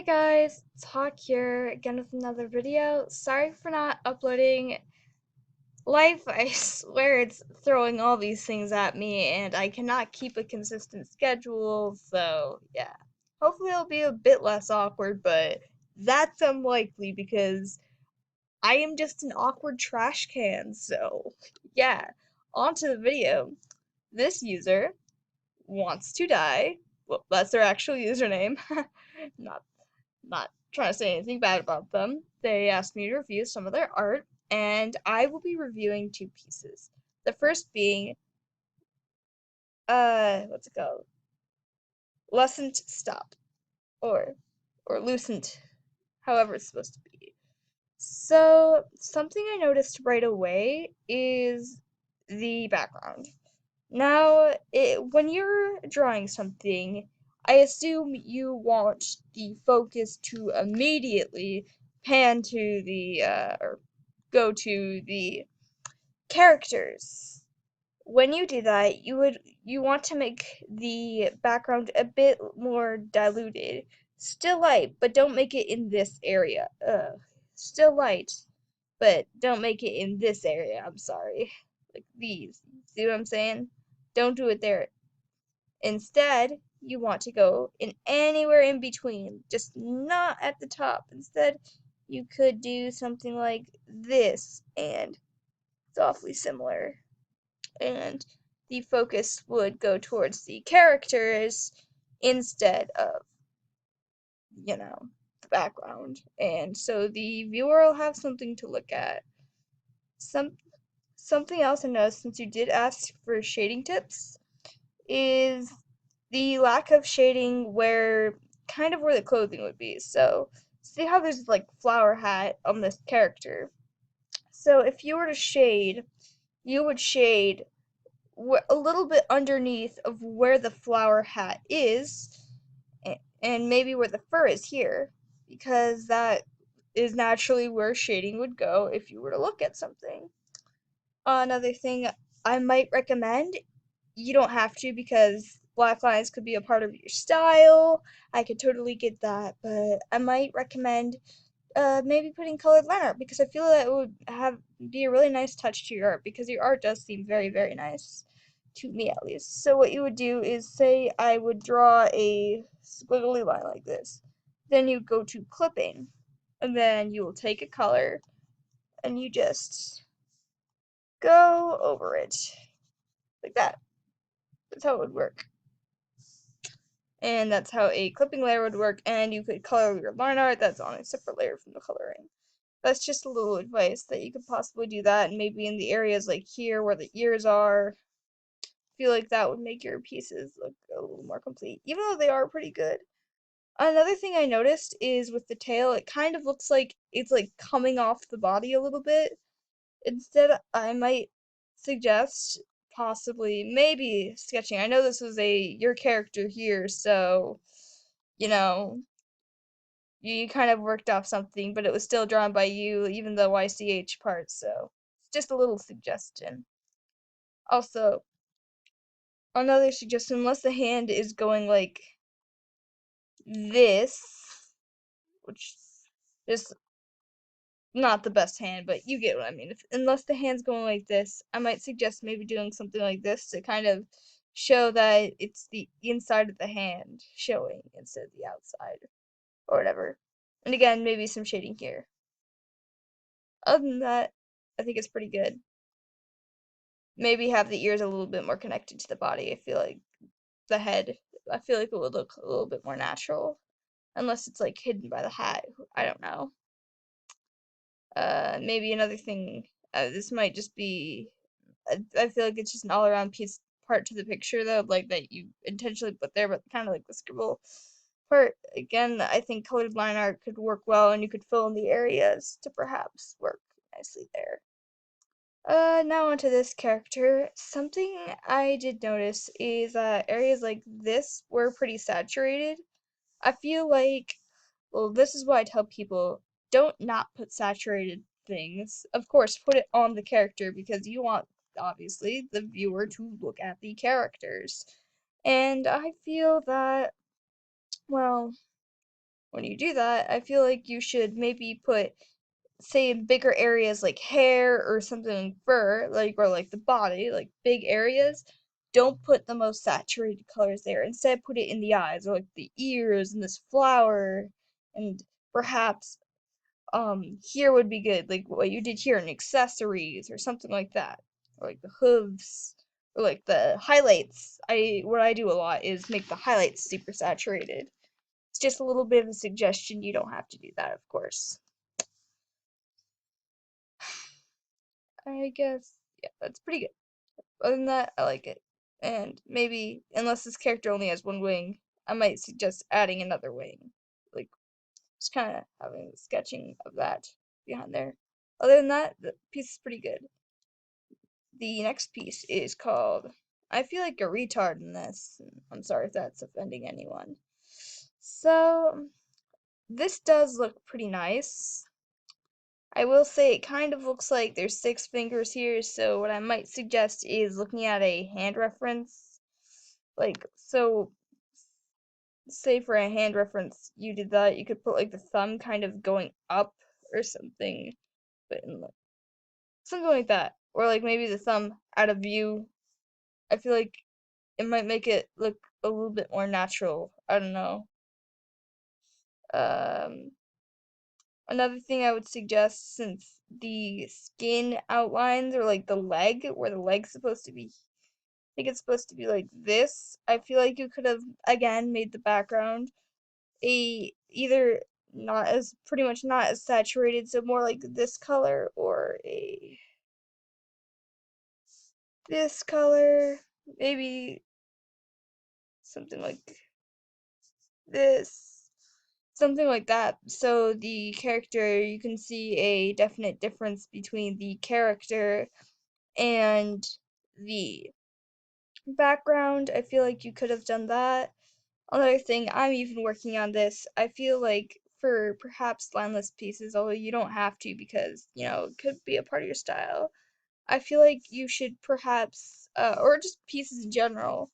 Guys, it's Hawk here again with another video. Sorry for not uploading. Life, I swear it's throwing all these things at me and I cannot keep a consistent schedule, so yeah. Hopefully it'll be a bit less awkward, but that's unlikely because I am just an awkward trash can, so yeah. On to the video. This user wants to die. Well, that's their actual username. Not not trying to say anything bad about them. They asked me to review some of their art, and I will be reviewing two pieces. The first being, what's it called? Lucent Stop, or Lucent, however it's supposed to be. So, something I noticed right away is the background. Now, when you're drawing something, I assume you want the focus to immediately pan to or go to the characters. When you do that, you want to make the background a bit more diluted. Still light, but don't make it in this area. Still light, but don't make it in this area. I'm sorry. Like these. See what I'm saying? Don't do it there. Instead, you want to go in anywhere in between, just not at the top. Instead, you could do something like this, and it's awfully similar. And the focus would go towards the characters instead of, the background. And so the viewer will have something to look at. Something else I noticed, since you did ask for shading tips, is the lack of shading where the clothing would be. So see how there's like flower hat on this character. So if you were to shade, you would shade a little bit underneath of where the flower hat is, and maybe where the fur is here, because that is naturally where shading would go if you were to look at something. Another thing I might recommend, you don't have to because black lines could be a part of your style. I could totally get that, but I might recommend maybe putting colored line art because I feel that it would be a really nice touch to your art because your art does seem very, very nice to me at least. So what you would do is say I would draw a squiggly line like this. Then you go to clipping, and then you will take a color and you just go over it like that. That's how it would work. And that's how a clipping layer would work, and you could color your line art that's on a separate layer from the coloring. That's just a little advice that you could possibly do that, and maybe in the areas like here where the ears are, I feel like that would make your pieces look a little more complete, even though they are pretty good. Another thing I noticed is with the tail, it kind of looks like it's like coming off the body a little bit. Instead, I might suggest possibly maybe sketching. I know this was your character here, so you know, you kind of worked off something, but it was still drawn by you, even the YCH part, so it's just a little suggestion. Also, another suggestion, unless the hand is going like this, which is not the best hand, but you get what I mean. Unless the hand's going like this, I might suggest maybe doing something like this to kind of show that it's the inside of the hand showing instead of the outside, or whatever. And again, maybe some shading here. Other than that, I think it's pretty good. Maybe have the ears a little bit more connected to the body. I feel like it would look a little bit more natural. Unless it's like hidden by the hat. I don't know. Maybe another thing, this might just be, I feel like it's just an all around part to the picture though, like that you intentionally put there, but kind of like the scribble part. Again, I think colored line art could work well, and you could fill in the areas to perhaps work nicely there. Now onto this character. Something I did notice is that areas like this were pretty saturated. I feel like, well, this is why I tell people, don't not put saturated things. Of course, put it on the character because you want, obviously, the viewer to look at the characters. And I feel that, well, when you do that, I feel like you should maybe put, say, in bigger areas like hair or something, fur, like, or like the body, like big areas. Don't put the most saturated colors there. Instead, put it in the eyes or like the ears and this flower, and perhaps here would be good, like what you did here in accessories or something like that, or like the hooves, or like the highlights. What I do a lot is make the highlights super saturated. It's just a little bit of a suggestion. You don't have to do that, of course. I guess, yeah, that's pretty good. Other than that, I like it. And maybe, unless this character only has one wing, I might suggest adding another wing. Like, just kind of having the sketching of that behind there. Other than that, the piece is pretty good. The next piece is called, I feel like a retard in this. I'm sorry if that's offending anyone. So, this does look pretty nice. I will say it kind of looks like there's 6 fingers here, so what I might suggest is looking at a hand reference. Like, so, say for a hand reference you did that, you could put like the thumb kind of going up or something, but something like that. Or like maybe the thumb out of view. I feel like it might make it look a little bit more natural. I don't know. Um, Another thing I would suggest, since the skin outlines or like the leg, where the leg's supposed to be, I think it's supposed to be like this. I feel like you could have again made the background a either not as pretty much not as saturated, so more like this color, or a this color, maybe something like this, something like that. So the character, you can see a definite difference between the character and the background. I feel like you could have done that. Another thing, I'm even working on this. I feel like for perhaps landless pieces, although you don't have to because, it could be a part of your style. I feel like you should perhaps, or just pieces in general,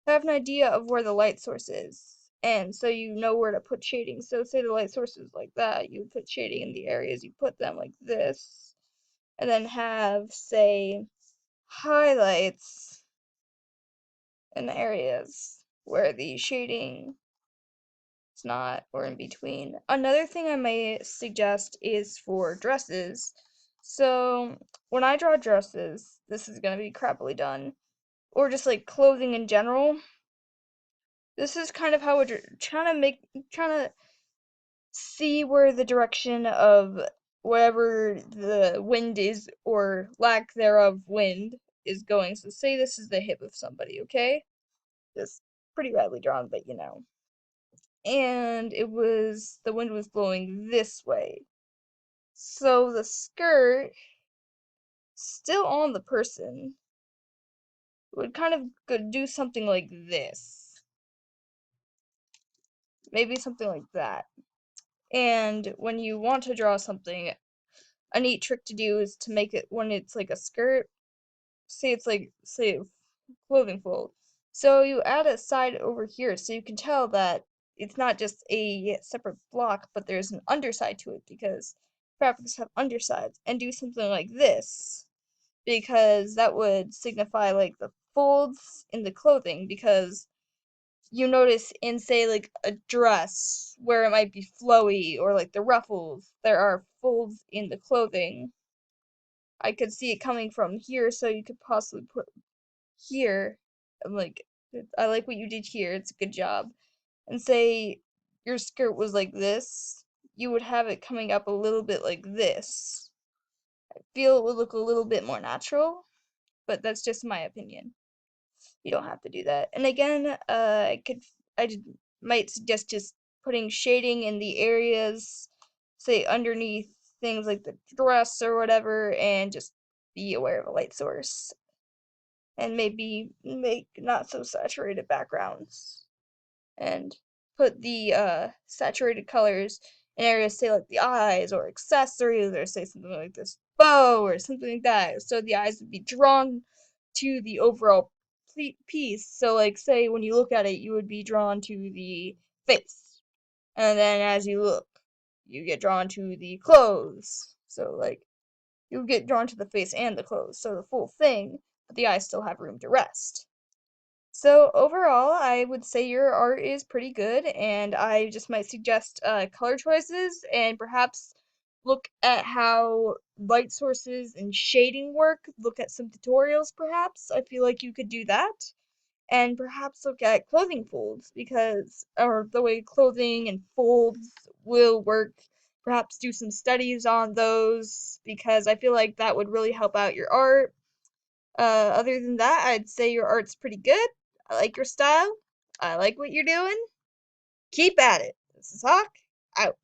have an idea of where the light source is. And so you know where to put shading. So say the light source is like that, you would put shading in the areas you put them like this. And then have, say, highlights in the areas where the shading is not, or in between. Another thing I may suggest is for dresses. So when I draw dresses, this is gonna be crappily done, or just like clothing in general. This is kind of how we're trying to see where the direction of wherever the wind is, or lack thereof wind, is going. So say this is the hip of somebody, okay? Just pretty badly drawn, but you know. And the wind was blowing this way. So the skirt, still on the person, would kind of do something like this. Maybe something like that. And when you want to draw something, a neat trick to do is to make it, when it's like a skirt, say it's like, say, a clothing fold. So you add a side over here so you can tell that it's not just a separate block, but there's an underside to it, because fabrics have undersides. And do something like this, because that would signify like the folds in the clothing, because you notice in, say, like a dress where it might be flowy, or like the ruffles, there are folds in the clothing. I could see it coming from here, so you could possibly put here, and like, I like what you did here, it's a good job. And say your skirt was like this, you would have it coming up a little bit like this. I feel it would look a little bit more natural, but that's just my opinion. You don't have to do that. And again, might suggest just putting shading in the areas, say underneath things like the dress or whatever, and just be aware of a light source. And maybe make not so saturated backgrounds. And put the saturated colors in areas, say like the eyes or accessories, or say something like this bow or something like that, so the eyes would be drawn to the overall piece. So like, say when you look at it, you would be drawn to the face. And then as you look, you get drawn to the clothes. So, like, you get drawn to the face and the clothes, so the full thing, but the eyes still have room to rest. So overall, I would say your art is pretty good, and I just might suggest color choices and perhaps look at how light sources and shading work. Look at some tutorials, perhaps. I feel like you could do that. And perhaps look at clothing folds because, or the way clothing and folds will work. Perhaps do some studies on those because I feel like that would really help out your art. Other than that, I'd say your art's pretty good. I like your style. I like what you're doing. Keep at it. This is Hawk, out.